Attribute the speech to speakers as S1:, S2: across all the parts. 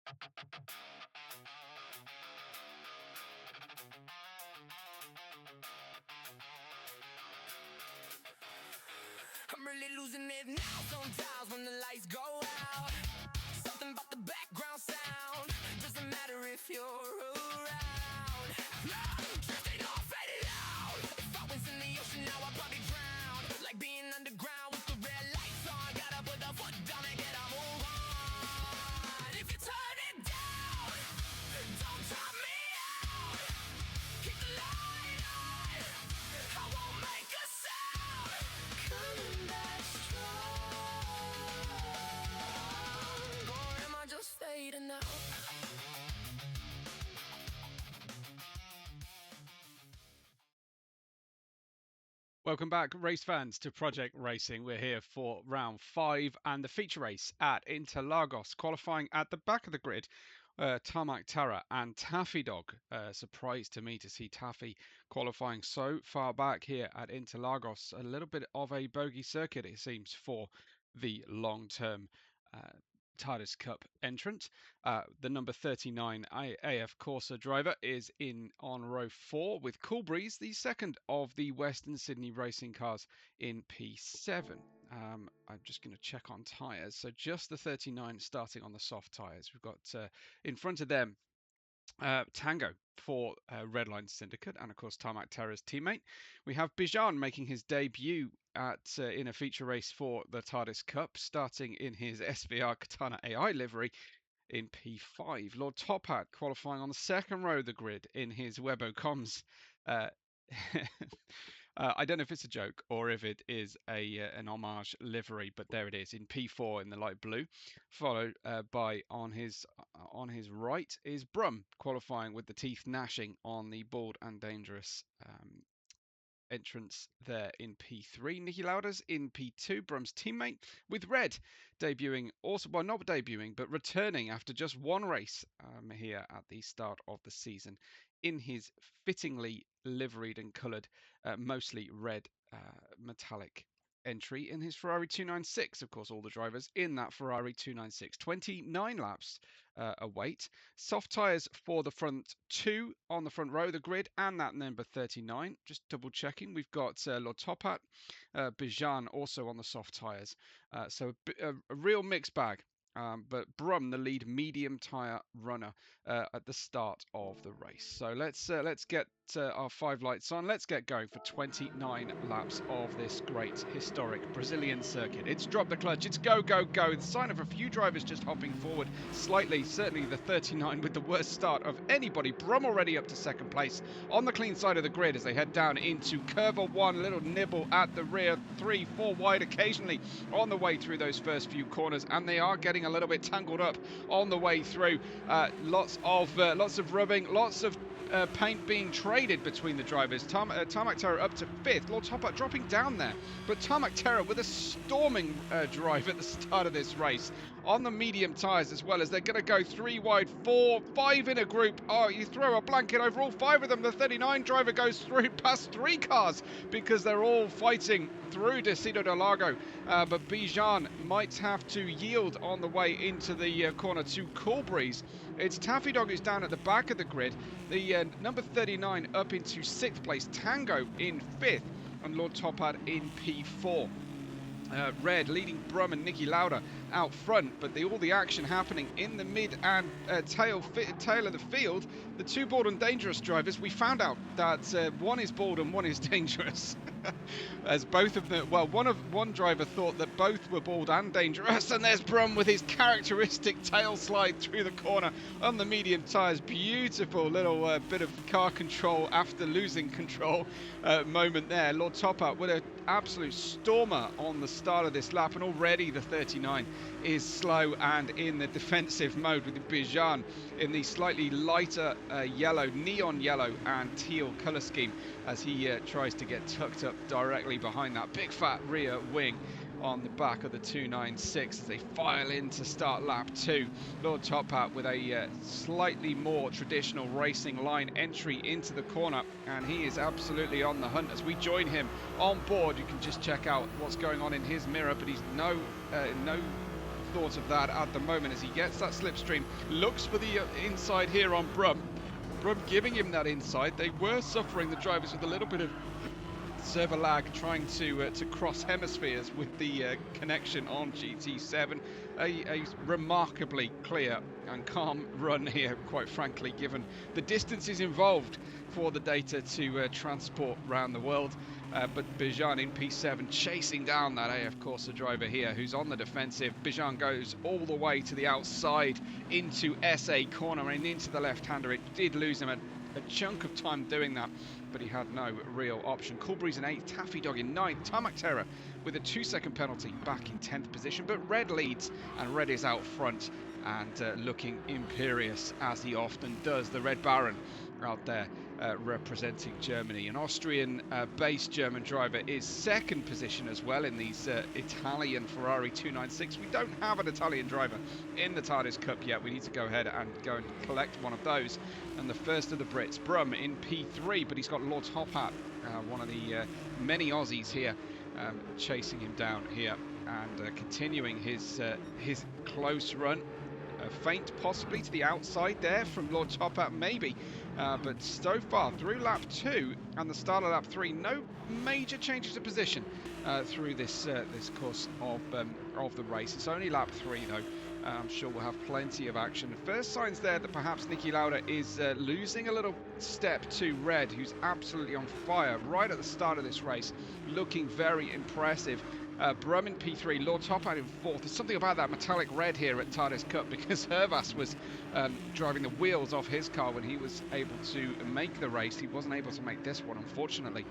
S1: I'm really losing it now sometimes when the lights go out. Something about the background sound doesn't matter if you're around. Drifting off, fading out. If I was in the ocean now I'd probably drown. Like being underground with the red lights on. Gotta put the foot down and get a move on. If you turn it down, don't top me out. Keep the light on, I won't make a sound. Coming back strong, or am I just fading out?
S2: Welcome back, race fans, to Project Racing. We're here for round 5 and the feature race at Interlagos. Qualifying at the back of the grid, Tarmac Terra and Taffy Dog. Surprised to me to see Taffy qualifying so far back here at Interlagos. A little bit of a bogey circuit, it seems, for the long-term Tardis Cup entrant. The number 39 AF Corsa driver is in on row 4 with Cool Breeze, the second of the Western Sydney racing cars in P7. I'm just going to check on tyres. So just the 39 starting on the soft tyres. We've got in front of them Tango for Redline Syndicate and of course Tarmac Terra's teammate. We have Bijan making his debut at in a feature race for the Tardis Cup, starting in his SVR Katana AI livery in P5. Lord Top Hat qualifying on the second row of the grid in his Webbo comms. I don't know if it's a joke or if it is an homage livery, but there it is in P4 in the light blue. Followed by on his right is Brum qualifying with the teeth gnashing on the bold and dangerous entrance there in P3. Nicky Lauda's in P2, Brum's teammate, with Red debuting also, well, not debuting, but returning after just one race here at the start of the season in his fittingly liveried and coloured, mostly red metallic entry in his Ferrari 296. Of course, all the drivers in that Ferrari 296. 29 laps await. Soft tyres for the front two on the front row of the grid and that number 39. Just double checking. We've got Lord Top Hat, Bijan also on the soft tyres. So a real mixed bag. But Brum, the lead medium tyre runner at the start of the race. So let's get our 5 lights on. Let's get going for 29 laps of this great historic Brazilian circuit. It's drop the clutch. It's go, go, go. The sign of a few drivers just hopping forward slightly. Certainly the 39 with the worst start of anybody. Brum already up to second place on the clean side of the grid as they head down into curve 1. A little nibble at the rear. 3, 4 wide occasionally on the way through those first few corners, and they are getting a little bit tangled up on the way through. Lots of rubbing, lots of paint being traded between the drivers. Tarmac Terra up to 5th. Lord Top Hat dropping down there, but Tarmac Terra with a storming drive at the start of this race on the medium tyres as well, as they're going to go 3 wide, 4, 5 in a group. Oh, you throw a blanket over all 5 of them. The 39 driver goes through past 3 cars because they're all fighting through Decido del Lago, but Bijan might have to yield on the way into the corner to Cool Breeze. It's Taffy Dog who's down at the back of the grid. The number 39 up into 6th place. Tango in 5th and Lord Top Hat in P4. Red leading Brum and Nicky Lauda out front, but all the action happening in the mid and tail of the field. The 2 bold and dangerous drivers, we found out that one is bold and one is dangerous. As both of them, well, one driver thought that both were bold and dangerous, and there's Brum with his characteristic tail slide through the corner on the medium tyres. Beautiful little bit of car control after losing control moment there. Lord Top Hat with an absolute stormer on the start of this lap, and already the 39 is slow and in the defensive mode with Bijan in the slightly lighter yellow, neon yellow and teal colour scheme as he tries to get tucked up directly behind that big fat rear wing on the back of the 296 as they file in to start lap 2. Lord Top Hat with a slightly more traditional racing line entry into the corner, and he is absolutely on the hunt as we join him on board. You can just check out what's going on in his mirror, but he's no thought of that at the moment as he gets that slipstream. Looks for the inside here on Brum. Brum giving him that inside. They were suffering, the drivers, with a little bit of server lag trying to cross hemispheres with the connection on GT7. A remarkably clear and calm run here, quite frankly, given the distances involved for the data to transport around the world. But Bijan in P7 chasing down that AF Corsa driver here who's on the defensive. Bijan goes all the way to the outside into SA corner and into the left-hander. It did lose him a chunk of time doing that, but he had no real option. Coolbreeze in 8th, Taffy Dog in 9th, Tarmac Terror with a 2-second penalty back in 10th position, but Red leads and Red is out front and looking imperious as he often does. The Red Baron out there representing Germany. An Austrian-based German driver is 2nd position as well in these Italian Ferrari 296. We don't have an Italian driver in the Tardis Cup yet. We need to go ahead and go and collect one of those. And the first of the Brits, Brum in P3, but he's got Lord Top Hat, one of the many Aussies here, chasing him down here and continuing his close run. A feint possibly to the outside there from Lord Top Hat, maybe. But so far through lap 2 and the start of lap 3, no major changes of position through this course of the race. It's only lap 3 though. I'm sure we'll have plenty of action. The first signs there that perhaps Niki Lauda is losing a little step to Red, who's absolutely on fire right at the start of this race, looking very impressive. Brum in P3, Lord Top Hat in 4th. There's something about that metallic red here at Tardis Cup because Hervas was driving the wheels off his car when he was able to make the race. He wasn't able to make this one, unfortunately.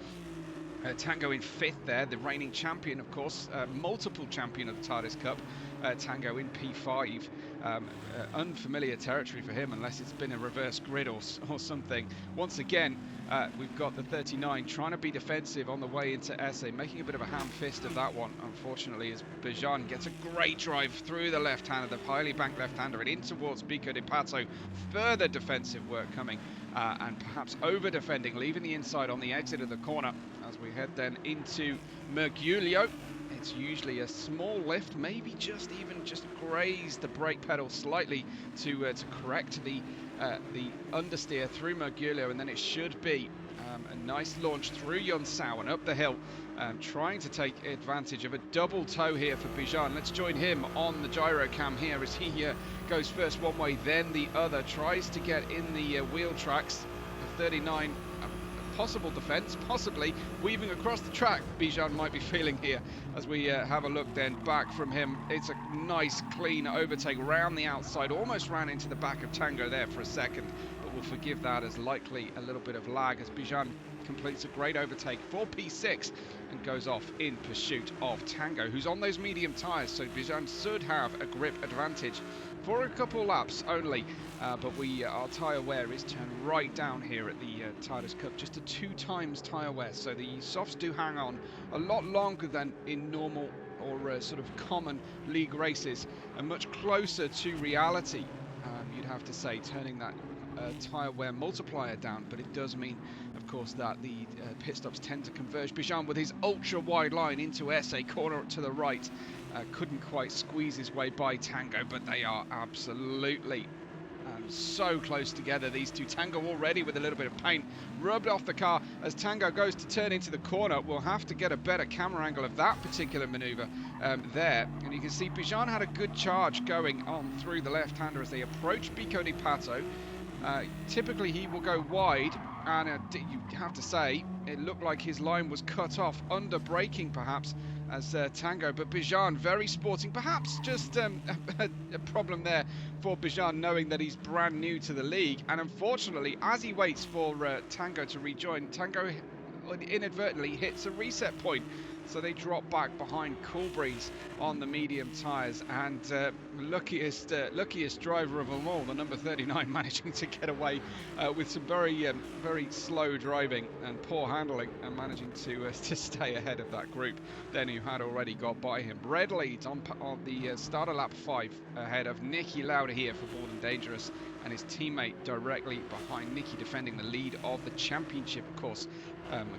S2: Tango in 5th there, the reigning champion, of course, multiple champion of the Tardis Cup. Tango in P5, unfamiliar territory for him unless it's been a reverse grid or something. Once again, we've got the 39 trying to be defensive on the way into SA, making a bit of a ham fist of that one, unfortunately, as Bijan gets a great drive through the left-hander, the highly banked left-hander, and in towards Pico de Pato. Further defensive work coming, and perhaps over-defending, leaving the inside on the exit of the corner as we head then into Mergulio. It's usually a small lift, maybe just graze the brake pedal slightly to correct the understeer through Mergulio, and then it should be a nice launch through Yonsao and up the hill, trying to take advantage of a double toe here for Bijan. Let's join him on the gyro cam here as he goes first one way, then the other, tries to get in the wheel tracks. The 39. Possible defence, possibly weaving across the track. Bijan might be feeling here as we have a look then back from him. It's a nice clean overtake round the outside, almost ran into the back of Tango there for a second, but we'll forgive that as likely a little bit of lag as Bijan completes a great overtake for P6 and goes off in pursuit of Tango, who's on those medium tyres, so Bijan should have a grip advantage for a couple laps only, but our tyre wear is turned right down here at the Tardis Cup, just a 2 times tyre wear, so the softs do hang on a lot longer than in normal or sort of common league races, and much closer to reality, you'd have to say, turning that tyre wear multiplier down, but it does mean, of course, that the pit stops tend to converge. Bijan with his ultra wide line into SA corner to the right, couldn't quite squeeze his way by Tango, but they are absolutely so close together, these two. Tango already with a little bit of paint rubbed off the car as Tango goes to turn into the corner. We'll have to get a better camera angle of that particular maneuver there, and you can see Bijan had a good charge going on through the left-hander as they approach Pico de Pato. Typically he will go wide, and you have to say it looked like his line was cut off under braking perhaps as Tango, but Bijan very sporting, perhaps just a problem there for Bijan knowing that he's brand new to the league, and unfortunately as he waits for Tango to rejoin, Tango inadvertently hits a reset point, so they drop back behind Coolbreeze on the medium tyres, and luckiest driver of them all, the number 39, managing to get away with some very slow driving and poor handling, and managing to stay ahead of that group then who had already got by him. Red leads on the start of lap 5 ahead of Niki Lauda here for Bold and Dangerous, and his teammate directly behind Niki, defending the lead of the championship, of course,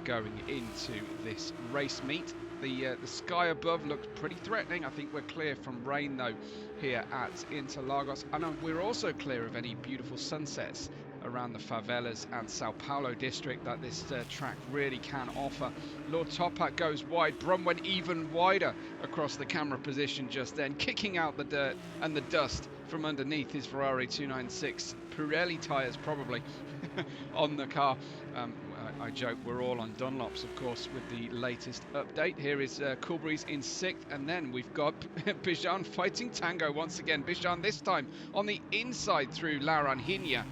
S2: going into this race meet. The sky above looks pretty threatening. I think we're clear from rain though here at Interlagos, and we're also clear of any beautiful sunsets around the favelas and Sao Paulo district that this track really can offer. Lord Top Hat goes wide. Brum went even wider across the camera position just then, kicking out the dirt and the dust from underneath his Ferrari 296 Pirelli tyres, probably, on the car. I joke, we're all on Dunlops, of course, with the latest update. Here is Coolbreeze in 6th, and then we've got Bijan fighting Tango once again. Bijan this time on the inside through La Ranjina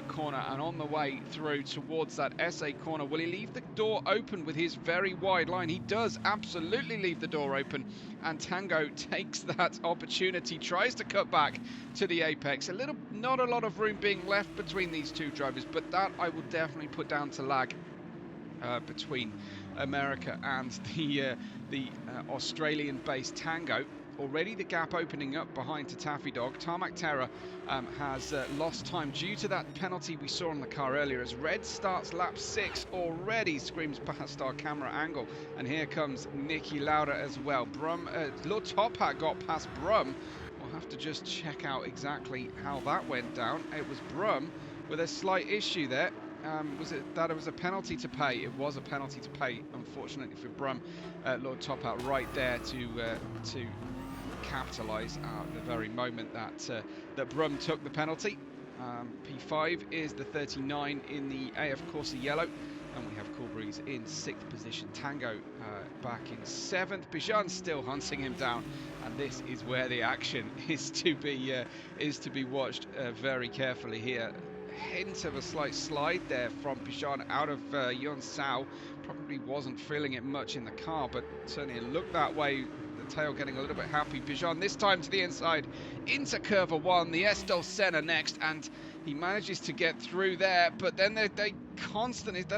S2: corner and on the way through towards that SA corner. Will he leave the door open with his very wide line? He does absolutely leave the door open, and Tango takes that opportunity, tries to cut back to the apex. Not a lot of room being left between these two drivers, but that I will definitely put down to lag between America and the Australian-based Tango. Already the gap opening up behind to Taffy Dog. Tarmac Terror has lost time due to that penalty we saw on the car earlier, as Red starts lap 6, already screams past our camera angle. And here comes Nicky Lauda as well. Lord Top Hat got past Brum. We'll have to just check out exactly how that went down. It was Brum with a slight issue there. Was it that it was a penalty to pay? It was a penalty to pay, unfortunately for Brum. Lord Top Hat right there to capitalise at the very moment that Brum took the penalty. P5 is the 39 in the AF Corsa yellow, and we have Coolbreeze in 6th position. Tango back in 7th. Bijan still hunting him down, and this is where the action is to be watched very carefully here. Hint of a slight slide there from Bijan out of Yun Sao. Probably wasn't feeling it much in the car, but certainly it looked that way. The tail getting a little bit happy. Bijan this time to the inside into curve 1. The Estel Senna next, and he manages to get through there, but then they're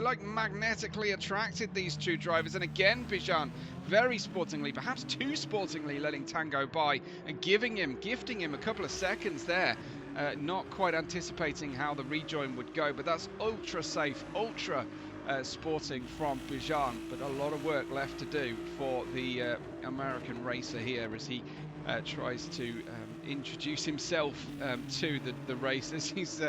S2: like magnetically attracted, these two drivers. And again, Bijan very sportingly, perhaps too sportingly, letting Tango by and gifting him a couple of seconds there. Not quite anticipating how the rejoin would go, but that's ultra safe, ultra sporting from Bijan. But a lot of work left to do for the American racer here as he tries to introduce himself to the race, as he's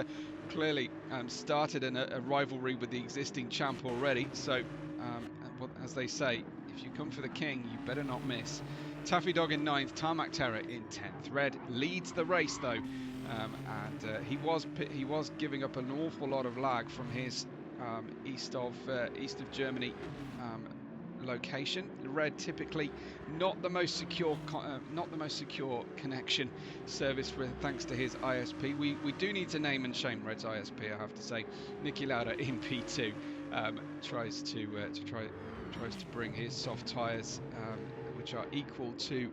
S2: clearly started a rivalry with the existing champ already. So, as they say, if you come for the king, you better not miss. Taffy Dog in 9th, Tarmac Terror in 10th. Red leads the race though, and he was giving up an awful lot of lag from his east of Germany location. Red typically not the most secure connection service thanks to his ISP. We do need to name and shame Red's ISP, I have to say. Nicky Lauda in P2 tries to bring his soft tyres, which are equal to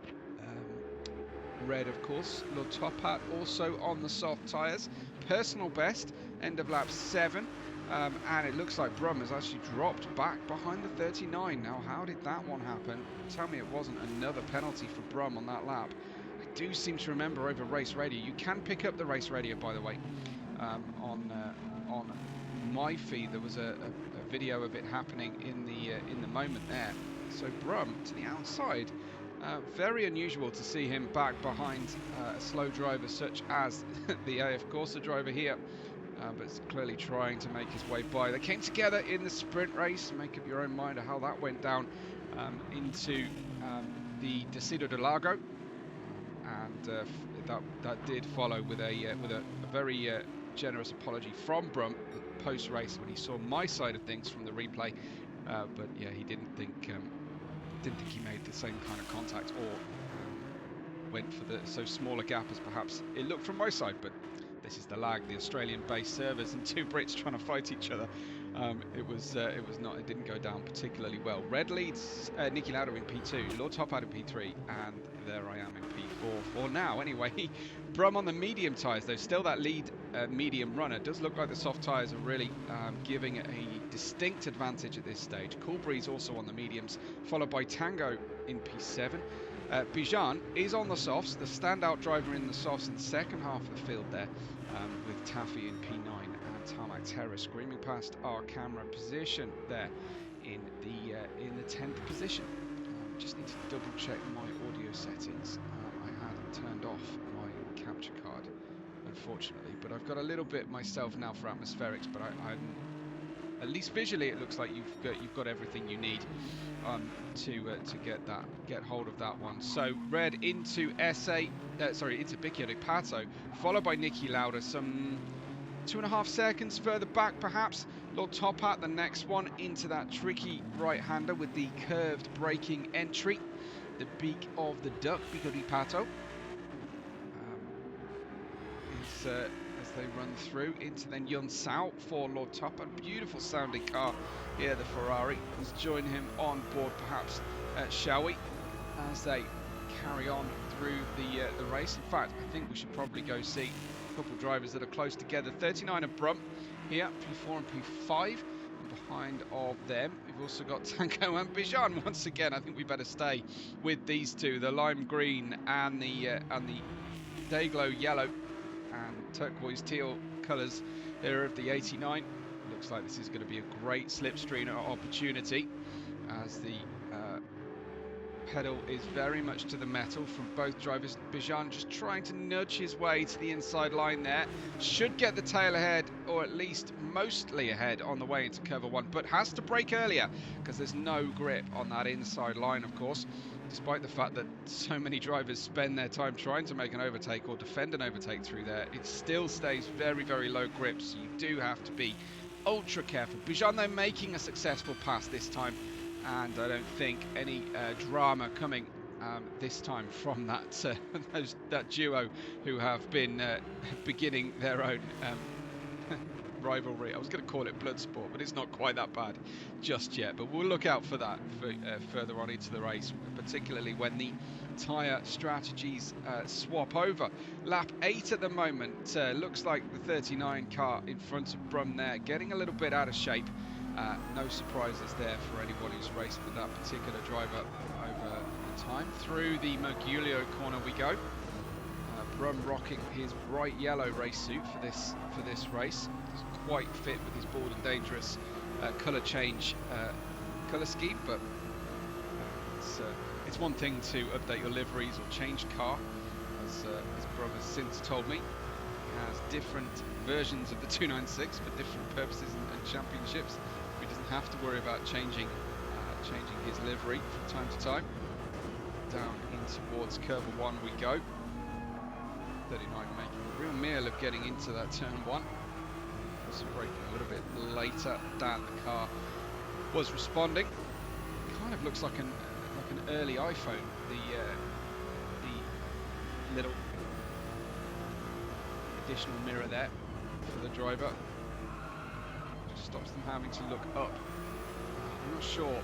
S2: Red, of course. Lord Top Hat also on the soft tyres. Personal best, end of lap 7. And it looks like Brum has actually dropped back behind the 39. Now, how did that one happen? Tell me it wasn't another penalty for Brum on that lap. I do seem to remember over race radio. You can pick up the race radio, by the way, on my feed. There was a video of it happening in the moment there. So Brum to the outside. Very unusual to see him back behind a slow driver such as the AF Corsa driver here. But it's clearly trying to make his way by. They came together in the sprint race. Make up your own mind of how that went down into the Decido de Lago, and that did follow with a very generous apology from Brum post-race when he saw my side of things from the replay. But yeah, he didn't think he made the same kind of contact or went for so small a gap as perhaps it looked from my side. But this is the lag, the Australian-based servers and two Brits trying to fight each other. It didn't go down particularly well. Red leads Nicky Lauda in P2, Lord Top Hat in P3, and there I am in P4 for now. Anyway, Brum on the medium tyres though, still that lead medium runner. It does look like the soft tyres are really giving it a distinct advantage at this stage. Coolbreeze also on the mediums, followed by Tango in P7. Bijan is on the softs, the standout driver in the softs in the second half of the field there, with Taffy in P9 and Tarmac Terror screaming past our camera position there in the 10th position. just need to double check my audio settings. I had turned off my capture card, unfortunately, but I've got a little bit myself now for atmospherics, but I'm at least visually it looks like you've got everything you need to get hold of that one. So red into into Bicchio de Pato, followed by Niki Lauda, some 2.5 seconds further back perhaps. Lord Top Hat, the next one, into that tricky right-hander with the curved braking entry. The beak of the duck, Bicchio de Pato. As they run through into then Yun Sao for Lord Top Hat. Beautiful sounding car here, the Ferrari. Let's join him on board perhaps, shall we, as they carry on through the race. In fact, I think we should probably go see a couple of drivers that are close together. 39 of Brum here, P4 and P5. And behind of them, we've also got Tanko and Bijan once again. I think we better stay with these two, the lime green and the Dayglow yellow and turquoise teal colours here of the 89. Looks like this is going to be a great slipstream opportunity, as the pedal is very much to the metal from both drivers. Bijan just trying to nudge his way to the inside line there. Should get the tail ahead, or at least mostly ahead on the way into cover one, but has to brake earlier because there's no grip on that inside line, of course. Despite the fact that so many drivers spend their time trying to make an overtake or defend an overtake through there, it still stays very, very low grip, so you do have to be ultra careful. Bijan, though, making a successful pass this time, and I don't think any drama coming this time from that duo who have been beginning their own rivalry. I was going to call it blood sport, but it's not quite that bad just yet. But we'll look out for that further on into the race, particularly when the tyre strategies swap over. Lap 8 at the moment. Looks like the 39 car in front of Brum there, getting a little bit out of shape. No surprises there for anyone who's raced with that particular driver over the time. Through the Mergulio corner we go. Brum rocking his bright yellow race suit for this race. Doesn't quite fit with his bold and dangerous colour change colour scheme, but it's one thing to update your liveries or change car, as Brum has since told me. He has different versions of the 296 for different purposes and championships. He doesn't have to worry about changing his livery from time to time. Down in towards curve 1 we go. 39 making a real meal of getting into that turn 1. Also braking a little bit later than the car was responding. Kind of looks like an early iPhone. The little additional mirror there for the driver just stops them having to look up. I'm not sure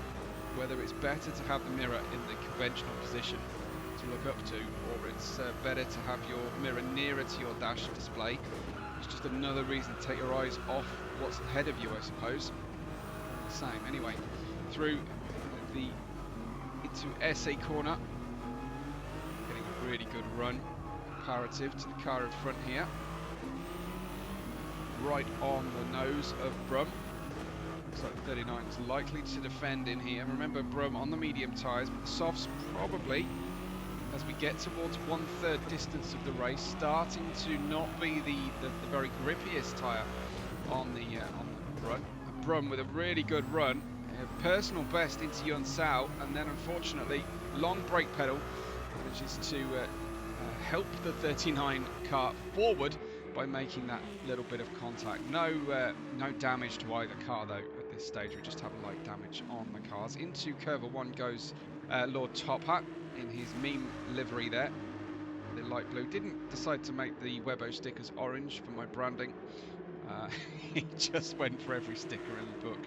S2: whether it's better to have the mirror in the conventional position to look up to, or it's better to have your mirror nearer to your dash display. It's just another reason to take your eyes off what's ahead of you, I suppose. Same. Anyway, through into SA corner, getting a really good run comparative to the car in front here. Right on the nose of Brum. Looks like 39 is likely to defend in here. Remember, Brum on the medium tyres, but the softs probably, as we get towards 1/3 distance of the race, starting to not be the very grippiest tyre on the run. Brum with a really good run, a personal best into Yun Sao, and then unfortunately long brake pedal manages to help the 39 car forward by making that little bit of contact. No damage to either car though at this stage. We just have a light damage on the cars. Into curve 1 goes Lord Top Hat in his meme livery there, the light blue. Didn't decide to make the Webbo stickers orange for my branding. He just went for every sticker in the book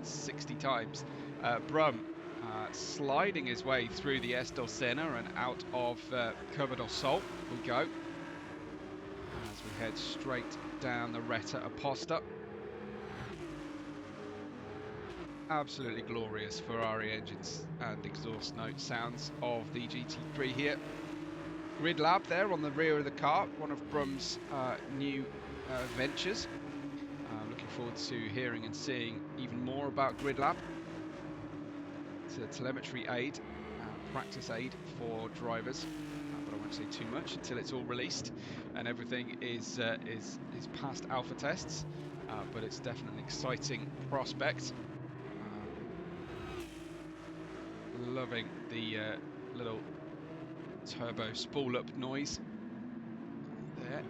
S2: 60 times. Brum sliding his way through the Estel Sena and out of Curva del Sol we go, as we head straight down the Retta Aposta. Absolutely glorious Ferrari engines and exhaust note sounds of the GT3 here. Grid Lab there on the rear of the car, one of Brum's new ventures. Looking forward to hearing and seeing even more about Grid Lab. It's a telemetry aid practice aid for drivers, but I won't say too much until it's all released and everything is past alpha tests. But it's definitely an exciting prospect. Loving the little turbo spool up noise there.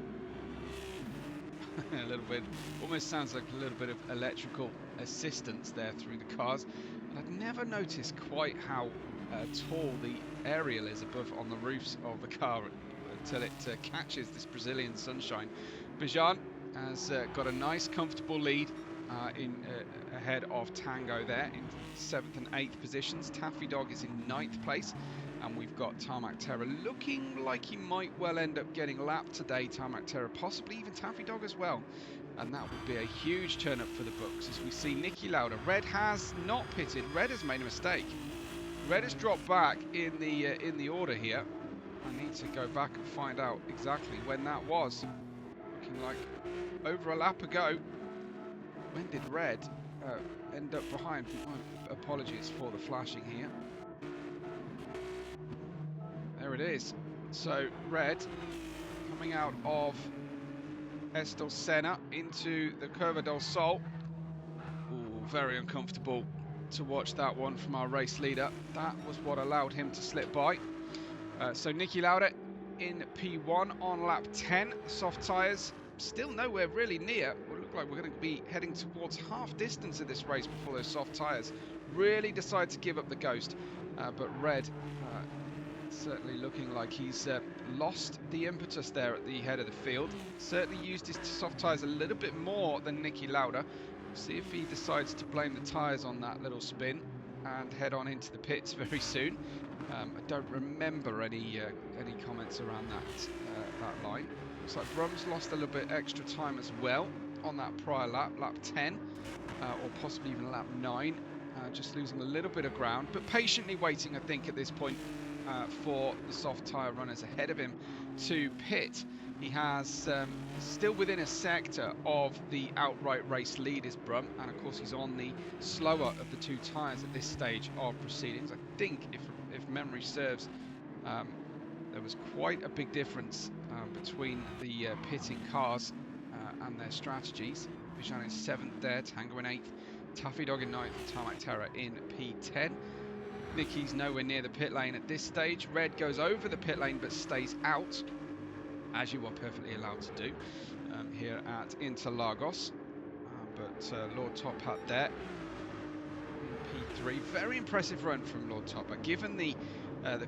S2: A little bit, almost sounds like a little bit of electrical assistance there through the cars. And I'd never noticed quite how tall the aerial is above on the roofs of the car until it catches this Brazilian sunshine. Jann has got a nice comfortable lead ahead of Tango there in 7th and 8th positions. Taffy Dog is in 9th place, and we've got Tarmac Terror looking like he might well end up getting lapped today. Tarmac Terror, possibly even Taffy Dog as well, and that would be a huge turn up for the books as we see Niki Lauda. Red has not pitted. Red has made a mistake. Red has dropped back in the order here. I need to go back and find out exactly when that was. Looking like over a lap ago. When did Red end up behind? Apologies for the flashing here. There it is. So Red coming out of Estel Senna into the Curva del Sol. Ooh, very uncomfortable to watch that one from our race leader. That was what allowed him to slip by. So Niki Lauda in P1 on lap 10. Soft tyres still nowhere really near. It look like we're going to be heading towards half distance of this race before those soft tyres really decide to give up the ghost. But Red certainly looking like he's lost the impetus there at the head of the field. Certainly used his soft tyres a little bit more than Niki Lauda. We'll see if he decides to blame the tyres on that little spin and head on into the pits very soon. I don't remember any comments around that line. Looks like Brum's lost a little bit extra time as well on that prior lap, lap 10, or possibly even lap 9. Just losing a little bit of ground, but patiently waiting, I think, at this point for the soft tyre runners ahead of him to pit. He has still within a sector of the outright race lead is Brum, and of course he's on the slower of the two tyres at this stage of proceedings. I think, if memory serves, there was quite a big difference between the pitting cars and their strategies. Jann is 7th there, Tango in 8th, Taffy Dog in 9th, and Tarmac Terror in P10. Niki's nowhere near the pit lane at this stage. Red goes over the pit lane but stays out, as you are perfectly allowed to do here at Interlagos. But Lord Top Hat there in P3. Very impressive run from Lord Top Hat, given the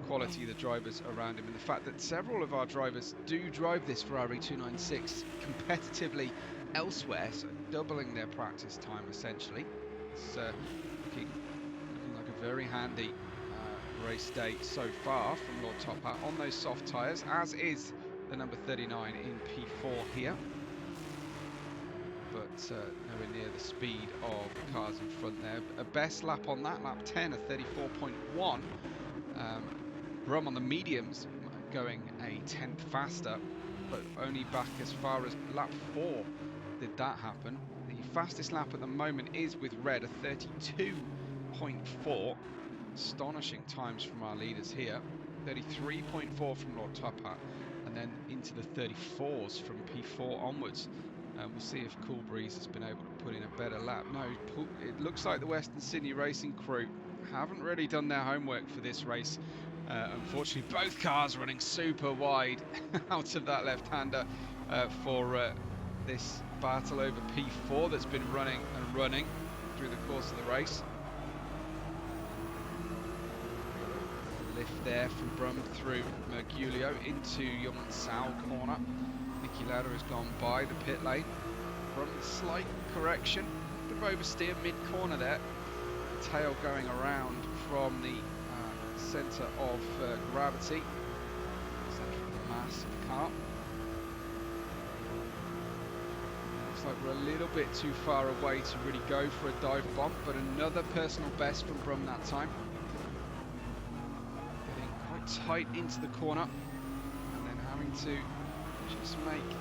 S2: quality of the drivers around him and the fact that several of our drivers do drive this Ferrari 296 competitively elsewhere, so doubling their practice time essentially. It's looking like a very handy race day so far from Lord Top Hat on those soft tyres, as is the number 39 in P4 here, but nowhere near the speed of the cars in front there. A best lap on that, lap 10, a 34.1. Brum on the mediums going a 10th faster, but only back as far as lap 4 did that happen. The fastest lap at the moment is with Red, a 32.4. Astonishing times from our leaders here. 33.4 from Lord Top Hat, and then into the 34s from P4 onwards. We'll see if Cool Breeze has been able to put in a better lap. No, it looks like the Western Sydney Racing crew haven't really done their homework for this race. Unfortunately, both cars running super wide out of that left-hander for this battle over P4 that's been running and running through the course of the race. Lift there from Brum through Mergulio into Youngsao corner. Niki Lauda has gone by the pit lane. Brum, slight correction, bit of oversteer mid-corner there. The tail going around from the centre of gravity, centre of the mass of the car. Looks like we're a little bit too far away to really go for a dive bomb, but another personal best from Brum that time. Getting quite tight into the corner and then having to just make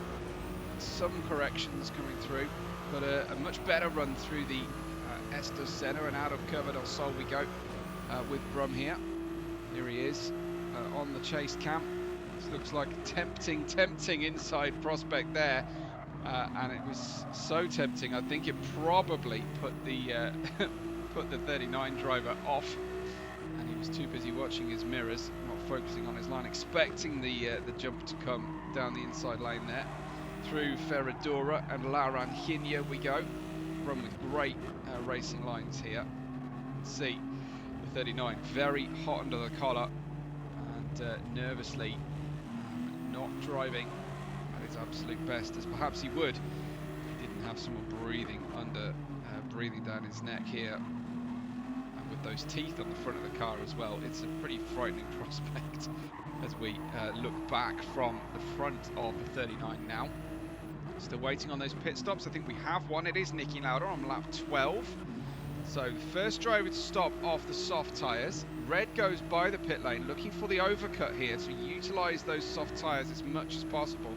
S2: some corrections coming through, but a much better run through the Estes Senna, and out of Curva del Sol we go with Brum here. Here he is on the chase cam. This looks like a tempting inside prospect there. And it was so tempting, I think it probably put the put the 39 driver off, and he was too busy watching his mirrors, not focusing on his line, expecting the jump to come down the inside lane there. Through Ferradura and Laranjinha we go. Run with great racing lines here. See the 39 very hot under the collar and nervously not driving at his absolute best, as perhaps he would if he didn't have someone breathing down his neck here, and with those teeth on the front of the car as well. It's a pretty frightening prospect as we look back from the front of the 39 now. Still waiting on those pit stops. I think we have one. It is Niki Lauda on lap 12. So the first driver to stop off the soft tyres. Red goes by the pit lane looking for the overcut here to utilise those soft tyres as much as possible.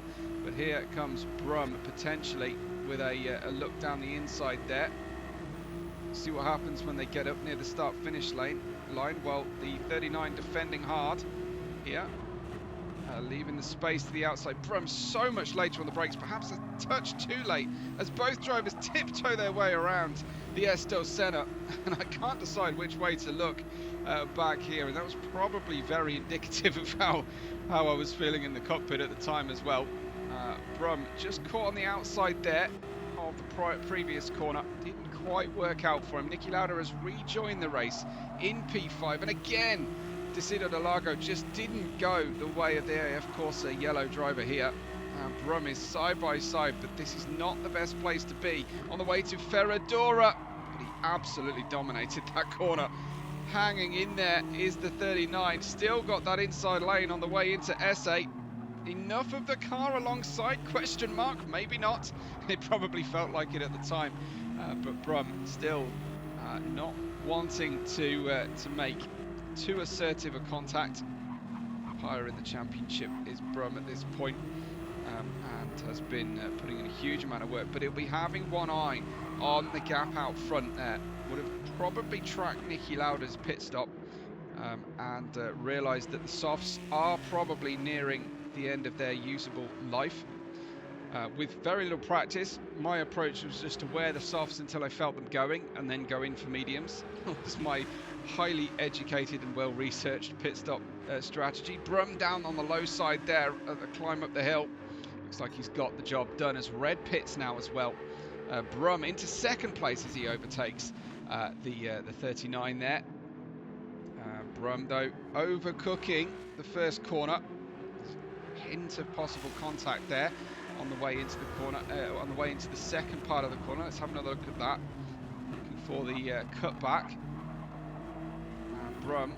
S2: But here comes Brum potentially with a look down the inside there. See what happens when they get up near the start-finish line. Well, the 39 defending hard here. Leaving the space to the outside. Brum so much later on the brakes, perhaps a touch too late, as both drivers tiptoe their way around the Estel Senna, and I can't decide which way to look back here, and that was probably very indicative of how I was feeling in the cockpit at the time as well. Brum just caught on the outside there of the previous corner, didn't quite work out for him. Niki Lauda has rejoined the race in P5, and again Interlagos just didn't go the way of the AF Corsa yellow driver here. Brum is side by side, but this is not the best place to be. On the way to Ferradura, but he absolutely dominated that corner. Hanging in there is the 39, still got that inside lane on the way into S8. Enough of the car alongside, question mark, maybe not. It probably felt like it at the time, but Brum still not wanting to make too assertive a contact. Higher in the championship is Brum at this point, and has been putting in a huge amount of work, but he'll be having one eye on the gap out front there. Would have probably tracked Niki Lauda's pit stop and realised that the softs are probably nearing the end of their usable life. With very little practice, my approach was just to wear the softs until I felt them going and then go in for mediums. That's my highly educated and well-researched pit stop strategy. Brum down on the low side there at the climb up the hill. Looks like he's got the job done as Red pits now as well. Brum into second place as he overtakes the 39 there. Brum though overcooking the first corner. Hint of possible contact there on the way into the corner, on the way into the second part of the corner. Let's have another look at that. Looking for the cutback. Brum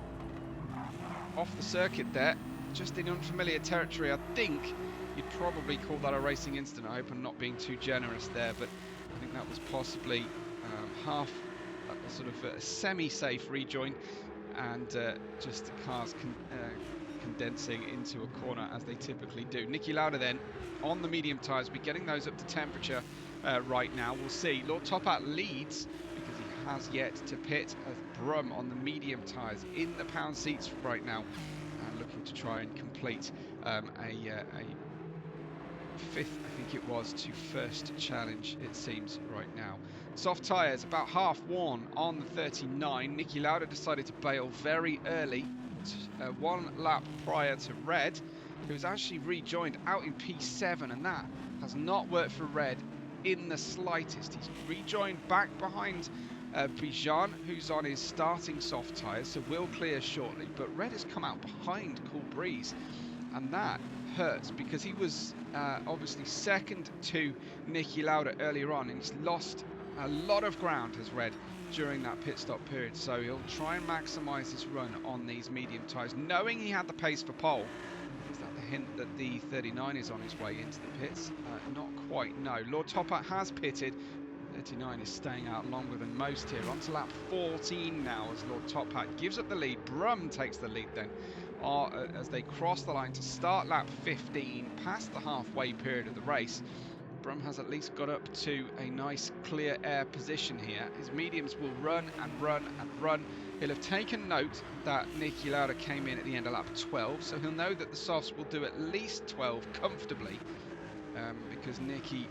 S2: off the circuit there, just in unfamiliar territory. I think you'd probably call that a racing incident. I hope I'm not being too generous there, but I think that was possibly half a sort of a semi-safe rejoin, and just the cars condensing into a corner as they typically do. Niki Lauda then on the medium tyres, we're getting those up to temperature right now. We'll see. Lord Topat leads because he has yet to pit, as Brum on the medium tyres in the pound seats right now, and looking to try and complete a fifth, I think it was, to first challenge, it seems right now. Soft tyres about half worn on the 39. Niki Lauda decided to bail very early, one lap prior to Red, who's actually rejoined out in P7, and that has not worked for Red in the slightest. He's rejoined back behind Bijan, who's on his starting soft tyres, so will clear shortly, but Red has come out behind Cool Breeze, and that hurts because he was obviously second to Niki Lauda earlier on, and he's lost a lot of ground, has Red, during that pit stop period. So he'll try and maximise his run on these medium tyres, knowing he had the pace for pole. Is that the hint that the 39 is on his way into the pits? Not quite, no. Lord Topat has pitted. 39 is staying out longer than most here. On to lap 14 now as Lord Topat gives up the lead. Brum takes the lead then as they cross the line to start lap 15, past the halfway period of the race. Brum has at least got up to a nice clear air position here. His mediums will run and run and run He'll have taken note that Niki Lauda came in at the end of lap 12, so he'll know that the softs will do at least 12 comfortably, because Niki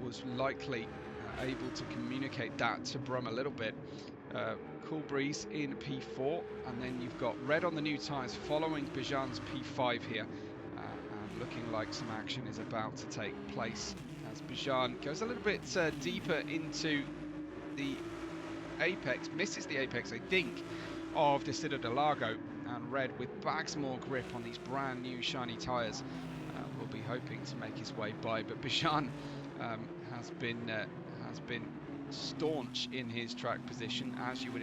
S2: was likely able to communicate that to Brum a little bit. Cool breeze in P4, and then you've got red on the new tyres following Bijann's P5 here, and looking like some action is about to take place as Bijan goes a little bit deeper into the apex, misses the apex, I think, of the Interlagos, and red with bags more grip on these brand new shiny tyres will be hoping to make his way by, but Bijan has been staunch in his track position, as you would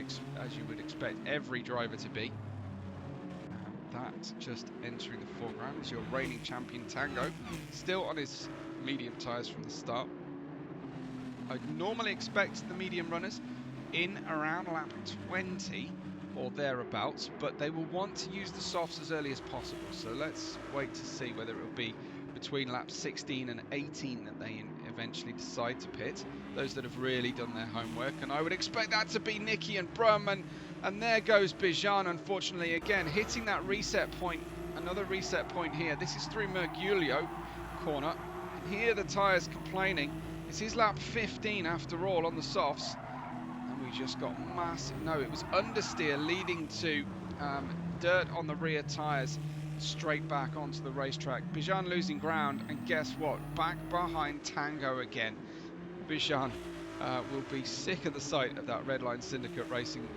S2: expect every driver to be. That just entering the foreground is your reigning champion Tango, still on his medium tyres from the start. I'd normally expect the medium runners in around lap 20 or thereabouts, but they will want to use the softs as early as possible, so let's wait to see whether it will be between laps 16 and 18 that they eventually decide to pit, those that have really done their homework, and I would expect that to be Niki and Brum, and there goes Bijan, unfortunately, again hitting that reset point, another reset point here. This is through Mergulio corner, and here the tyres complaining. This is lap 15 after all on the softs, and we just got massive, no, it was understeer leading to dirt on the rear tyres straight back onto the racetrack. Bijan losing ground, and guess what? Back behind Tango again. Bijan will be sick of the sight of that Redline Syndicate racing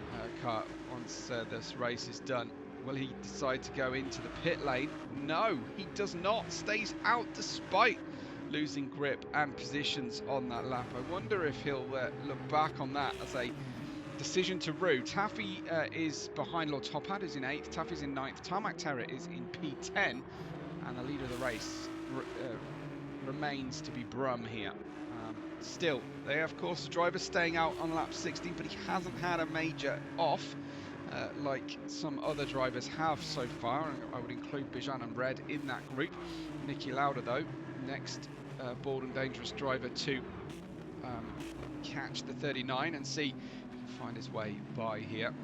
S2: car once this race is done. Will he decide to go into the pit lane? No, he does not. Stays out despite losing grip and positions on that lap. I wonder if he'll look back on that as a decision to rue. Taffy is behind Lord Tophad, who's in 8th. Taffy's in 9th. Tarmac Terror is in P10. And the leader of the race remains to be Brum here. Still, they have, of course, the driver staying out on lap 16, but he hasn't had a major off like some other drivers have so far. And I would include Bijan and Red in that group. Niki Lauda, though, next bold and dangerous driver to catch the 39 and see if he can find his way by here.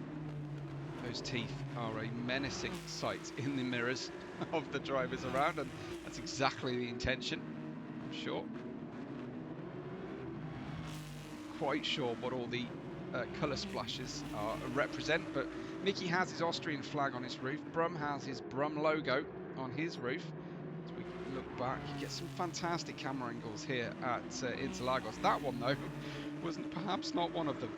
S2: Those teeth are a menacing sight in the mirrors of the drivers around, and that's exactly the intention, I'm sure. Quite sure what all the colour splashes represent, but Niki has his Austrian flag on his roof. Brum has his Brum logo on his roof. As we look back, you get some fantastic camera angles here at Interlagos. That one, though, was perhaps not one of them.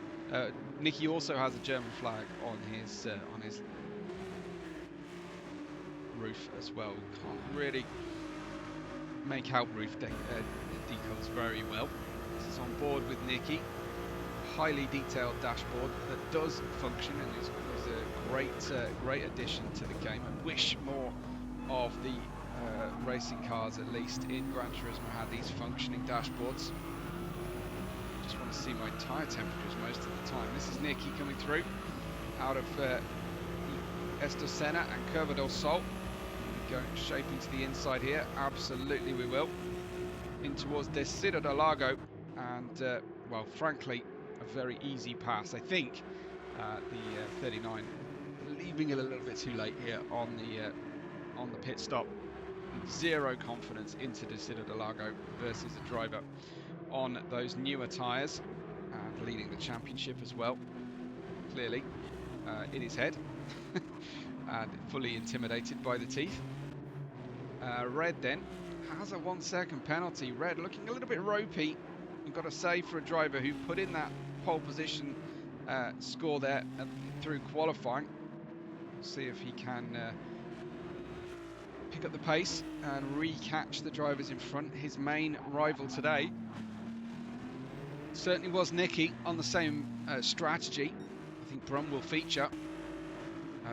S2: Niki also has a German flag on his roof as well. Can't really make out roof decals very well. This is on board with Niki. Highly detailed dashboard that does function and is a great addition to the game. I wish more of the racing cars, at least in Gran Turismo, had these functioning dashboards. Just want to see my tyre temperatures most of the time. This is Niki coming through out of Estosena and Curva del Sol. Going shape into the inside here. Absolutely we will. In towards Interlagos, and well, frankly, a very easy pass. I think the 39 leaving it a little bit too late here on the pit stop. Zero confidence into Interlagos versus a driver on those newer tyres and leading the championship as well, clearly in his head and fully intimidated by the teeth. Red then has a 1 second penalty. Red looking a little bit ropey. You've got to say, for a driver who put in that pole position score there through qualifying. See if he can pick up the pace and re-catch the drivers in front. His main rival today certainly was Niki on the same strategy. I think Brum will feature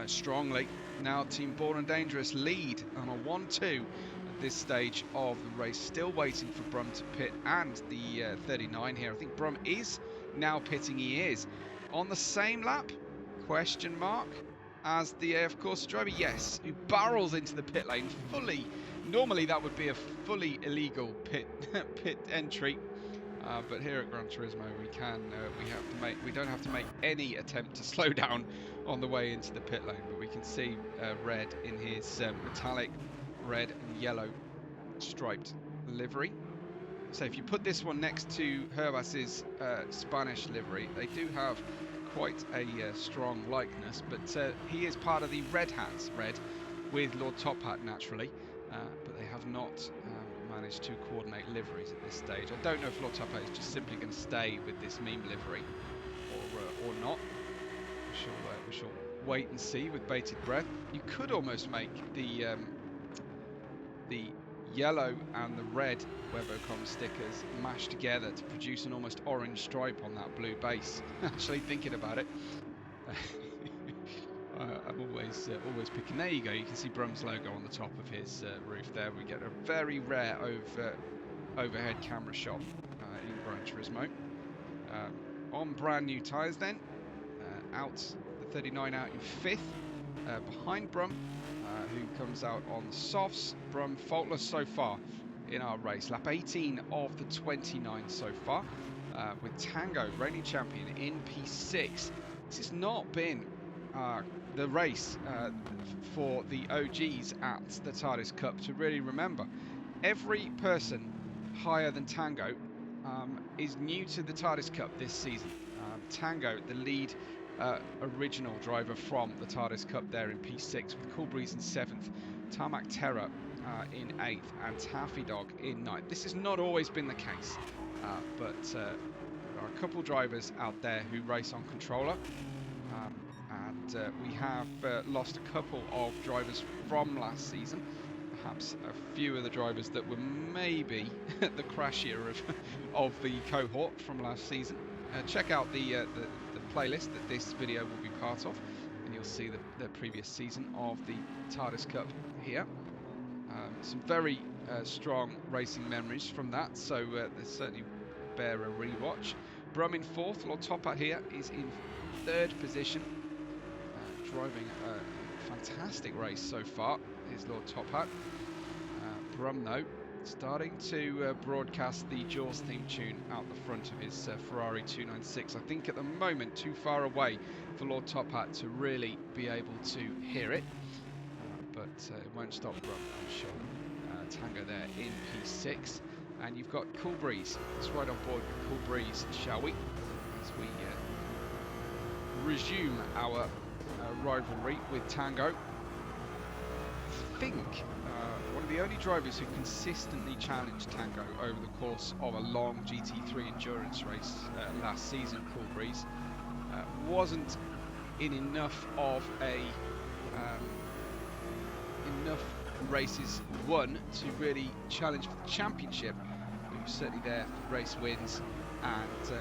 S2: strongly. Now Team Bold and Dangerous lead on a 1-2 at this stage of the race. Still waiting for Brum to pit and the 39 here. I think Brum is now pitting. He is on the same lap, question mark, as the of course driver, yes, who barrels into the pit lane fully. Normally that would be a fully illegal pit entry. But here at Gran Turismo, we don't have to make any attempt to slow down on the way into the pit lane. But we can see Red in his metallic red and yellow striped livery. So if you put this one next to Hervas's Spanish livery, they do have quite a strong likeness. But he is part of the Red Hats, Red, with Lord Top Hat naturally. But they have not managed to coordinate liveries at this stage. I don't know if Lord Top Hat is just simply going to stay with this meme livery or not. We shall wait and see with bated breath. You could almost make the yellow and the red Webbo stickers mashed together to produce an almost orange stripe on that blue base. Actually thinking about it. I'm always picking. There you go. You can see Brum's logo on the top of his roof there. We get a very rare overhead camera shot in Gran Turismo. On brand new tyres then. The 39 out in 5th. Behind Brum, who comes out on the softs. Brum faultless so far in our race. Lap 18 of the 29 so far. With Tango, reigning champion in P6. This has not been the race for the OGs at the Tardis Cup to really remember. Every person higher than Tango is new to the Tardis Cup this season. Tango, the lead original driver from the Tardis Cup there in P6, with Cool Breeze in 7th, Tarmac Terror in 8th, and Taffy Dog in 9th. This has not always been the case, but there are a couple drivers out there who race on controller. And we have lost a couple of drivers from last season. Perhaps a few of the drivers that were maybe the crashier of the cohort from last season. Check out the playlist that this video will be part of, and you'll see the previous season of the Tardis Cup here. Some very strong racing memories from that, so they certainly bear a rewatch. Brum in 4th. Lord Top Hat here is in 3rd position. Driving a fantastic race so far is Lord Top Hat. Brum though starting to broadcast the Jaws theme tune out the front of his Ferrari 296. I think at the moment too far away for Lord Top Hat to really be able to hear it, but it won't stop Brum, I'm sure. Tango there in P6, and you've got Cool Breeze. Let's ride on board with Cool Breeze, shall we, as we resume our rivalry with Tango. I think one of the only drivers who consistently challenged Tango over the course of a long GT3 endurance race last season, Cool Breeze, wasn't in enough races won to really challenge for the championship. He was certainly there for race wins and to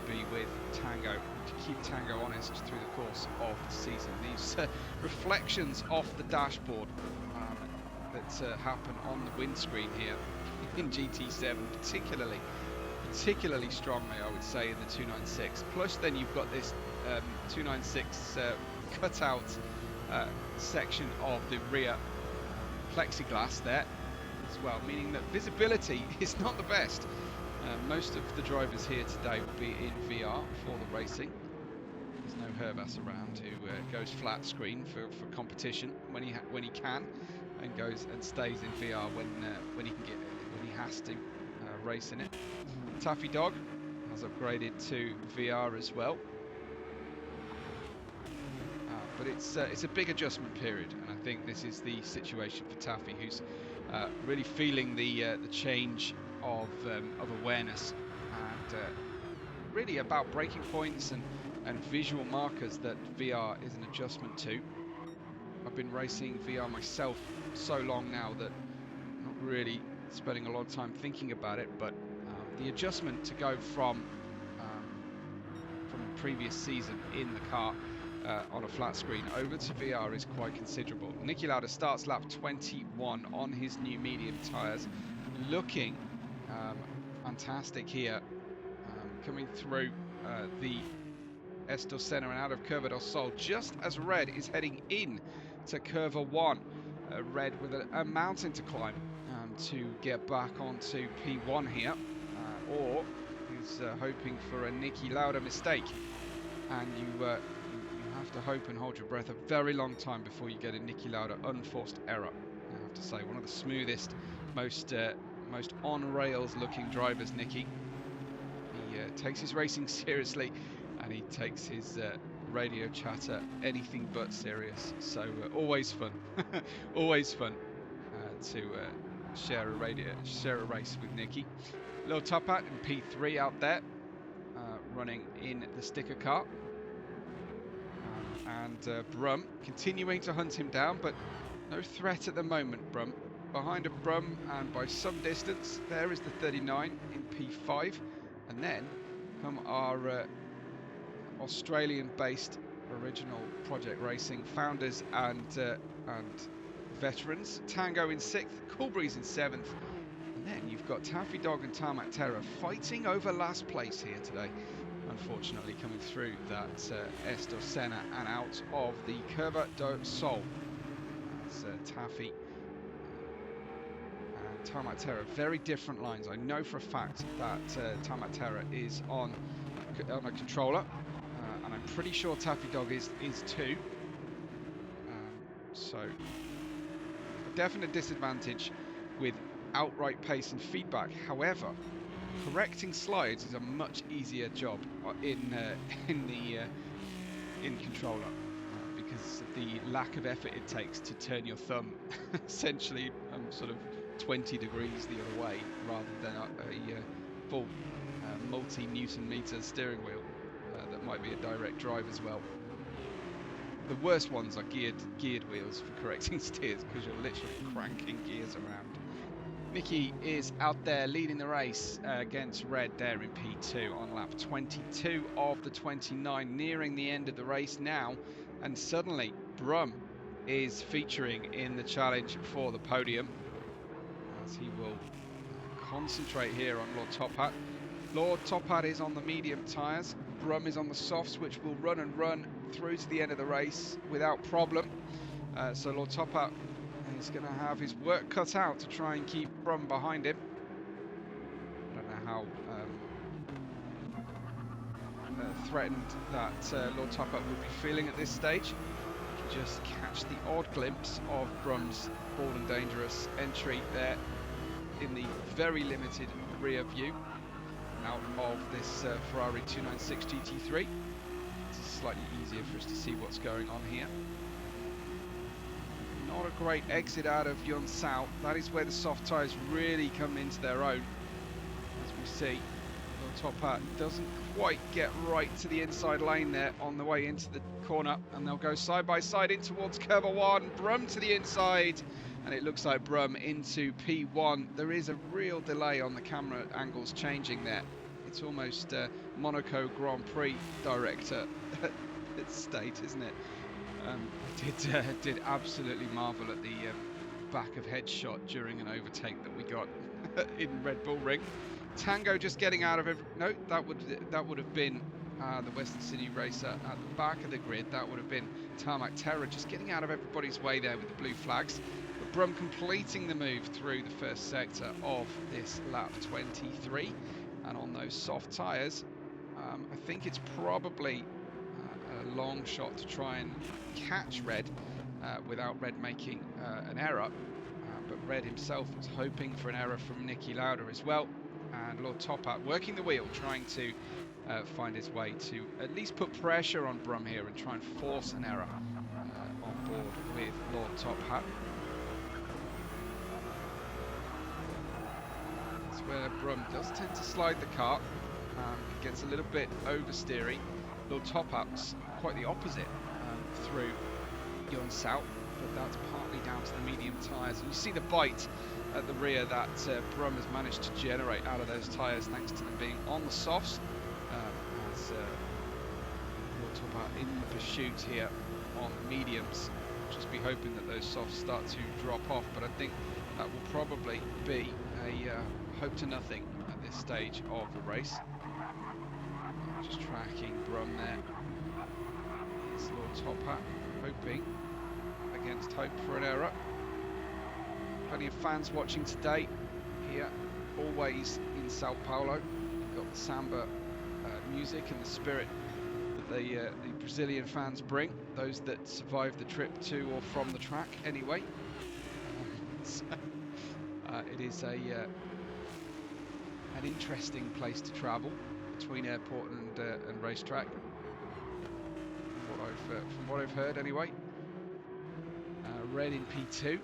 S2: be with Tango, to keep Tango honest through the course of the season. These reflections off the dashboard that happen on the windscreen here in GT7, particularly strongly, I would say, in the 296. Plus, then you've got this 296 cutout section of the rear plexiglass there as well, meaning that visibility is not the best. Most of the drivers here today will be in VR for the racing. There's no Hervas around who goes flat screen for competition when he can, and goes and stays in VR when he has to race in it. Taffy Dog has upgraded to VR as well, but it's a big adjustment period, and I think this is the situation for Taffy, who's really feeling the change of awareness, and really about breaking points and visual markers that VR is an adjustment to. I've been racing VR myself so long now that I'm not really spending a lot of time thinking about it, but the adjustment to go from the previous season in the car on a flat screen over to VR is quite considerable. Niki Lauda starts lap 21 on his new medium tyres, looking fantastic here, coming through the Estor Senna and out of Curva del Sol just as Red is heading in to Curva 1. Red with a mountain to climb to get back onto P1 here, or he's hoping for a Niki Lauda mistake. And you have to hope and hold your breath a very long time before you get a Niki Lauda unforced error. I have to say, one of the smoothest, most on rails looking drivers, Niki. He takes his racing seriously, and he takes his radio chatter anything but serious. So always fun, always fun to share a race with Niki. Little top hat in P3 out there, running in the sticker car. And Brum continuing to hunt him down, but no threat at the moment. Brum behind a Brum, and by some distance there is the 39 in P5, and then come our Australian-based original Project Racing founders and veterans. Tango in 6th, Coolbreeze in 7th, and then you've got Taffy Dog and Tarmac Terror fighting over last place here today. Unfortunately, coming through that Estor Senna and out of the Curva do Sol. That's Taffy and Tarmac Terror. Very different lines. I know for a fact that Tarmac Terror is on a controller, and I'm pretty sure Taffy Dog is too. So, a definite disadvantage with outright pace and feedback. However, correcting slides is a much easier job in controller because of the lack of effort it takes to turn your thumb essentially sort of 20 degrees the other way, rather than a full multi-Newton meter steering wheel that might be a direct drive as well. The worst ones are geared wheels for correcting steers, because you're literally cranking gears around. Niki is out there leading the race against Red there in P2 on lap 22 of the 29, nearing the end of the race now, and suddenly Brum is featuring in the challenge for the podium, as he will concentrate here on Lord Top Hat. Lord Top Hat is on the medium tyres, Brum is on the softs, which will run through to the end of the race without problem. So Lord Top Hat is going to have his work cut out to try and keep Brum behind him. I don't know how threatened that Lord Top Hat will be feeling at this stage. You can just catch the odd glimpse of Brum's bold and dangerous entry there in the very limited rear view out of this Ferrari 296 GT3. It's slightly easier for us to see what's going on here. Not a great exit out of Yun Sao. That is where the soft tyres really come into their own. As we see, the Top Hat doesn't quite get right to the inside lane there on the way into the corner, and they'll go side by side in towards Curva 1. Brum to the inside, and it looks like Brum into P1. There is a real delay on the camera angles changing there. It's almost Monaco Grand Prix director state, isn't it? Did absolutely marvel at the back of head shot during an overtake that we got in Red Bull Ring. Tango just getting out of every... No, that would have been the Western City racer at the back of the grid. That would have been Tarmac Terror just getting out of everybody's way there with the blue flags. But Brum completing the move through the first sector of this lap 23. And on those soft tyres, I think it's probably a long shot to try and catch Red without Red making an error. But Red himself was hoping for an error from Niki Lauda as well. And Lord Top Hat working the wheel, trying to find his way to at least put pressure on Brum here and try and force an error on board with Lord Top Hat. That's where Brum does tend to slide the car. It gets a little bit oversteery. Lord Top Hat's quite the opposite through Yun Sao, but that's partly down to the medium tyres. And you see the bite at the rear that Brum has managed to generate out of those tyres thanks to them being on the softs. As Lord Top Hat in the pursuit here on mediums. Just be hoping that those softs start to drop off, but I think that will probably be a hope to nothing at this stage of the race. Just tracking Brum there. Here's Lord Top Hat hoping against hope for an error. Plenty of fans watching today here, always in Sao Paulo. got the samba music and the spirit that the Brazilian fans bring, those that survive the trip to or from the track anyway. So, it is an interesting place to travel between airport and racetrack, from what I've heard anyway. Red in P2,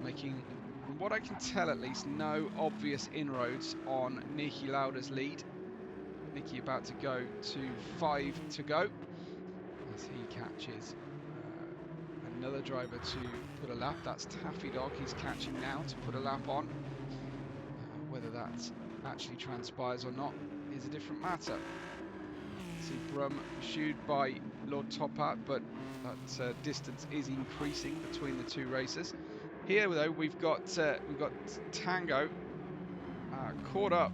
S2: making, from what I can tell at least, no obvious inroads on Niki Lauda's lead. Niki about to go to 5 to go as he catches another driver to put a lap. That's Taffy Dog. He's catching now to put a lap on. Whether that actually transpires or not is a different matter. See Brum pursued by Lord Topat, but that distance is increasing between the two racers. Here though we've got Tango caught up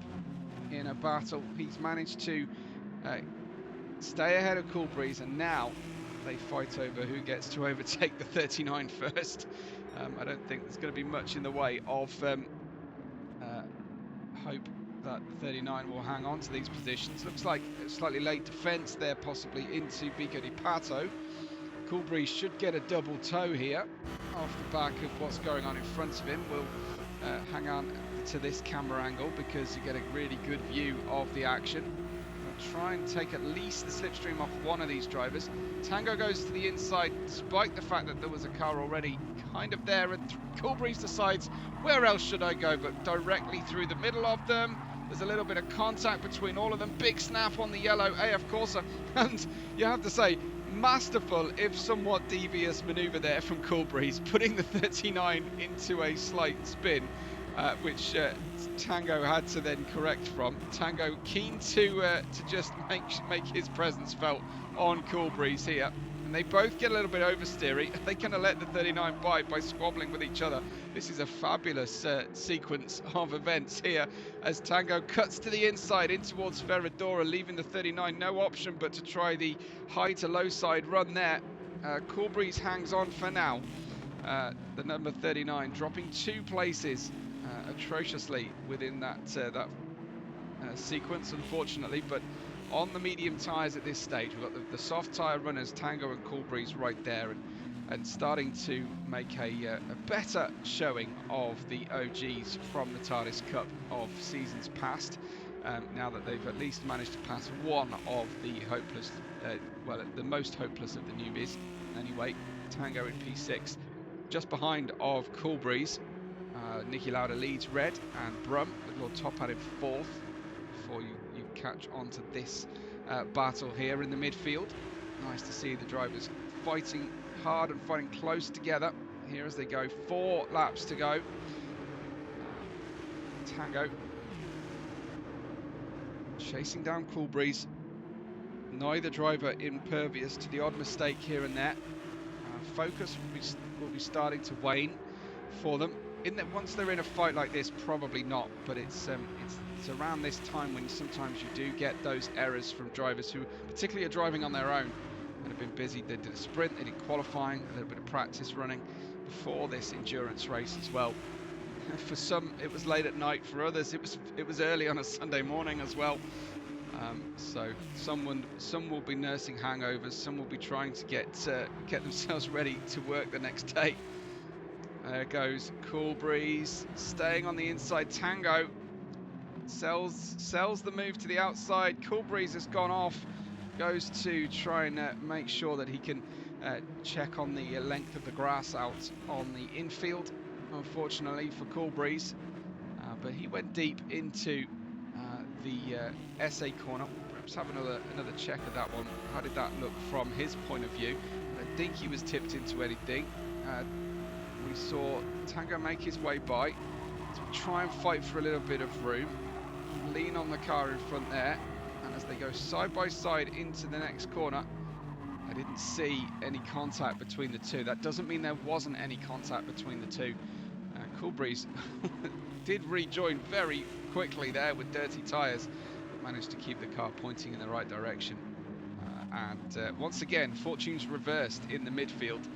S2: in a battle. He's managed to stay ahead of Cool Breeze, and now they fight over who gets to overtake the 39 first. I don't think there's going to be much in the way of hope that the 39 will hang on to these positions. Looks like a slightly late defence there, possibly into Bico di Pato. Cool Breeze should get a double toe here off the back of what's going on in front of him. We'll hang on to this camera angle because you get a really good view of the action. We'll try and take at least the slipstream off one of these drivers. Tango goes to the inside despite the fact that there was a car already kind of there, and Cool Breeze decides, where else should I go but directly through the middle of them. There's a little bit of contact between all of them. Big snap on the yellow AF Corsa, and you have to say, masterful if somewhat devious manoeuvre there from Cool Breeze, putting the 39 into a slight spin, which Tango had to then correct from. Tango keen to just make his presence felt on Cool Breeze here. And they both get a little bit oversteery. They kind of let the 39 by squabbling with each other. This is a fabulous sequence of events here as Tango cuts to the inside in towards Ferradura, leaving the 39 no option but to try the high to low side run there. Cool Breeze hangs on for now. The number 39 dropping 2 places atrociously within that sequence, unfortunately, but on the medium tyres at this stage. We've got the soft tyre runners, Tango and Cool Breeze, right there, and starting to make a better showing of the OGs from the Tardis Cup of seasons past, now that they've at least managed to pass one of the hopeless, well, the most hopeless of the newbies. Anyway, Tango in P6, just behind of Cool Breeze. Niki Lauda leads red, and Brum with Lord Topat in 4th before you catch on to this battle here in the midfield. Nice to see the drivers fighting hard and fighting close together here as they go. 4 laps to go. Tango chasing down Cool Breeze. Neither driver impervious to the odd mistake here and there. Focus will be starting to wane for them. Once they're in a fight like this, probably not, but it's around this time when sometimes you do get those errors from drivers who particularly are driving on their own and have been busy. They did a sprint, they did qualifying, a little bit of practice running before this endurance race as well. For some it was late at night, for others it was early on a Sunday morning as well. So some will be nursing hangovers, some will be trying to get themselves ready to work the next day. There goes Cool Breeze, staying on the inside. Tango sells the move to the outside. Cool Breeze has gone off, goes to try and make sure that he can check on the length of the grass out on the infield, unfortunately for Cool Breeze. But he went deep into the SA corner. Perhaps have another check of that one. How did that look from his point of view? I don't think he was tipped into anything. We saw Tango make his way by to try and fight for a little bit of room, lean on the car in front there, and as they go side by side into the next corner, I didn't see any contact between the two. That doesn't mean there wasn't any contact between the two. Cool Breeze did rejoin very quickly there with dirty tyres, but managed to keep the car pointing in the right direction. And once again, fortunes reversed in the midfield.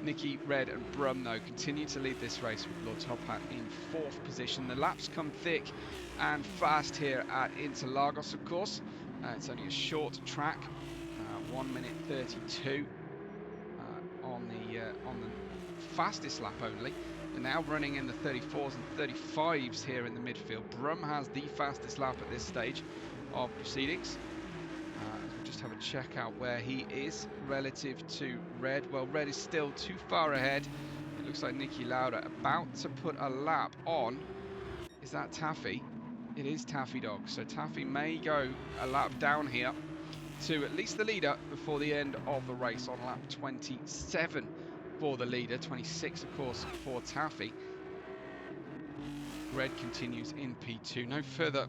S2: Nicky, Red and Brum, though, continue to lead this race with Lord Top Hat in 4th position. The laps come thick and fast here at Interlagos, of course. It's only a short track, 1 minute 32 on the fastest lap only. They're now running in the 34s and 35s here in the midfield. Brum has the fastest lap at this stage of proceedings. We'll just have a check out where he is relative to Red. Well, Red is still too far ahead. It looks like Nicky Lauda about to put a lap on. Is that Taffy? It is Taffy Dog. So Taffy may go a lap down here to at least the leader before the end of the race on lap 27 for the leader. 26, of course, for Taffy. Red continues in P2. No further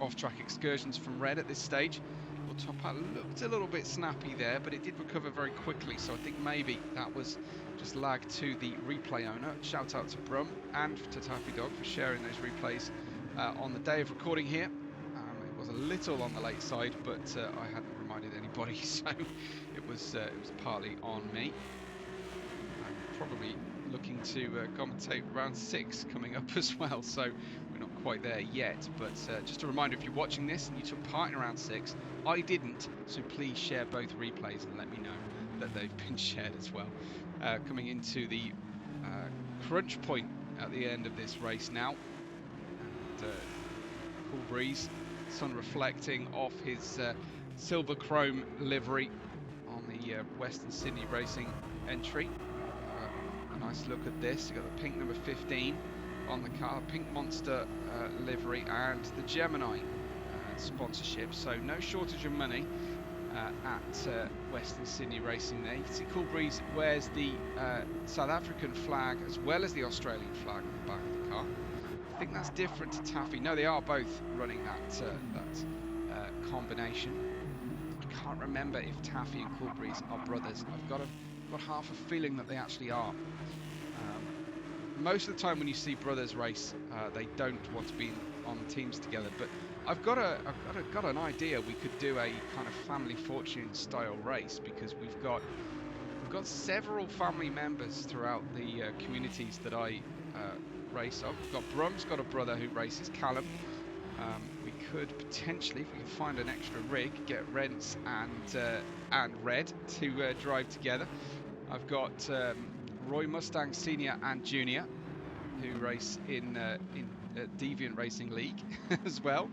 S2: off-track excursions from Red at this stage. Well, Top Hat looked a little bit snappy there, but it did recover very quickly, so I think maybe that was just lag to the replay owner. Shout out to Brum and to Taffy Dog for sharing those replays on the day of recording here. It was a little on the late side, but I hadn't reminded anybody, so it was partly on me. I'm probably looking to commentate round 6 coming up as well, so we're not quite there yet. But just a reminder, if you're watching this and you took part in round 6, I didn't, so please share both replays and let me know that they've been shared as well. Coming into the crunch point at the end of this race now. And, cool breeze, sun reflecting off his silver chrome livery on the Western Sydney Racing entry. A nice look at this. You've got the pink number 15 on the car, pink monster livery, and the Gemini sponsorship. So no shortage of money at Western Sydney Racing there. You can see Cool Breeze wears the South African flag as well as the Australian flag on the back of the car. I think that's different to Taffy. No, they are both running that combination. I can't remember if Taffy and Cool Breeze are brothers. I've got half a feeling that they actually are. Most of the time when you see brothers race, they don't want to be on teams together. But I've got an idea we could do a kind of family fortune style race, because we've got several family members throughout the communities that I race of. We've got Brum's got a brother who races, Callum. We could potentially, if we can find an extra rig, get Rents and Red to drive together. I've got Roy Mustang Senior and Junior, who race in Deviant Racing League as well.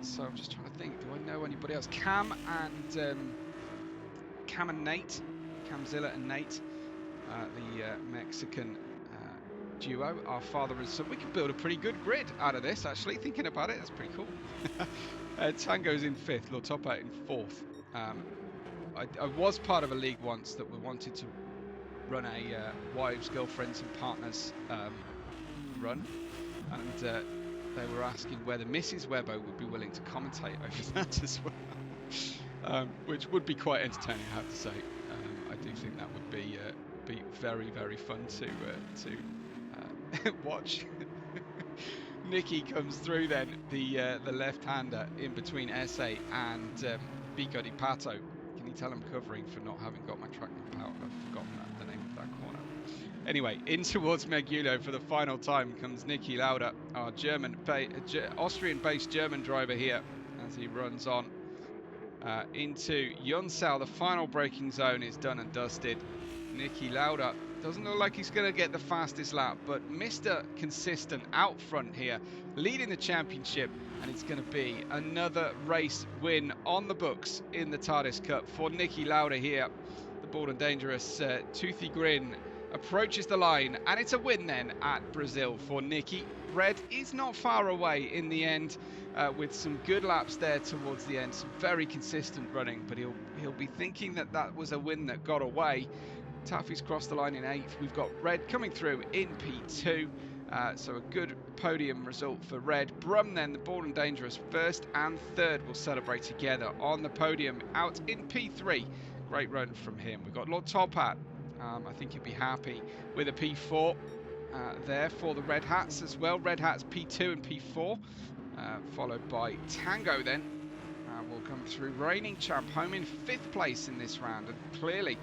S2: So I'm just trying to think, do I know anybody else? Cam and Nate, Camzilla and Nate, the Mexican duo, our father and son. We could build a pretty good grid out of this, actually, thinking about it. That's pretty cool. Tango's in 5th, Lord Top Hat in 4th. I was part of a league once that we wanted to run a wives, girlfriends and partners run, and they were asking whether Mrs. Webbo would be willing to commentate over that as well, which would be quite entertaining, I have to say. I do think that would be very, very fun to watch. Nicky comes through then, the left-hander in between SA and Bico di Pato. Can you tell I'm covering for not having got my track map out? I've forgotten the name of that corner. Anyway, in towards Megulo for the final time comes Nicky Lauda, our Austrian-based German driver here, as he runs on into Yunsao. The final braking zone is done and dusted. Nicky Lauda doesn't look like he's going to get the fastest lap, but Mr. Consistent out front here, leading the championship, and it's going to be another race win on the books in the Tardis Cup for Nicky Lauda here. The bold and dangerous toothy grin approaches the line, and it's a win then at Brazil for Nicky. Red is not far away in the end, with some good laps there towards the end, some very consistent running, but he'll be thinking that that was a win that got away. Taffy's crossed the line in 8th. We've got Red coming through in P2. So a good podium result for Red. Brum then, the bold and dangerous, 1st and 3rd will celebrate together on the podium out in P3. Great run from him. We've got Lord Top Hat. I think he'll be happy with a P4 there for the Red Hats as well. Red Hats P2 and P4, followed by Tango then. Will come through, reigning champ, home in 5th place in this round, and clearly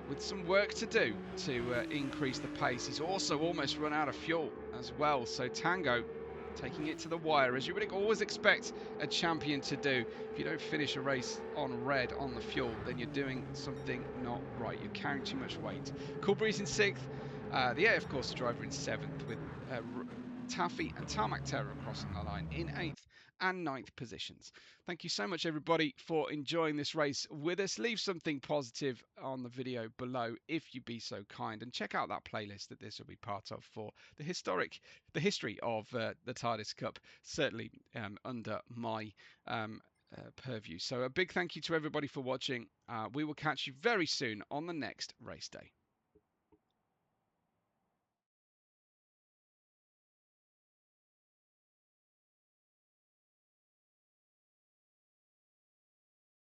S2: with some work to do to increase the pace. He's also almost run out of fuel as well. So Tango taking it to the wire, as you would always expect a champion to do. If you don't finish a race on red on the fuel, then you're doing something not right. You're carrying too much weight. Cool Breeze in 6th. The AF Corsa driver in 7th, with Taffy and Tarmac Terror crossing the line in 8th and 9th positions. Thank you so much, everybody, for enjoying this race with us. Leave something positive on the video below if you be so kind, and check out that playlist that this will be part of for the history of the Tardis Cup, certainly under my purview. So a big thank you to everybody for watching. We will catch you very soon on the next race day.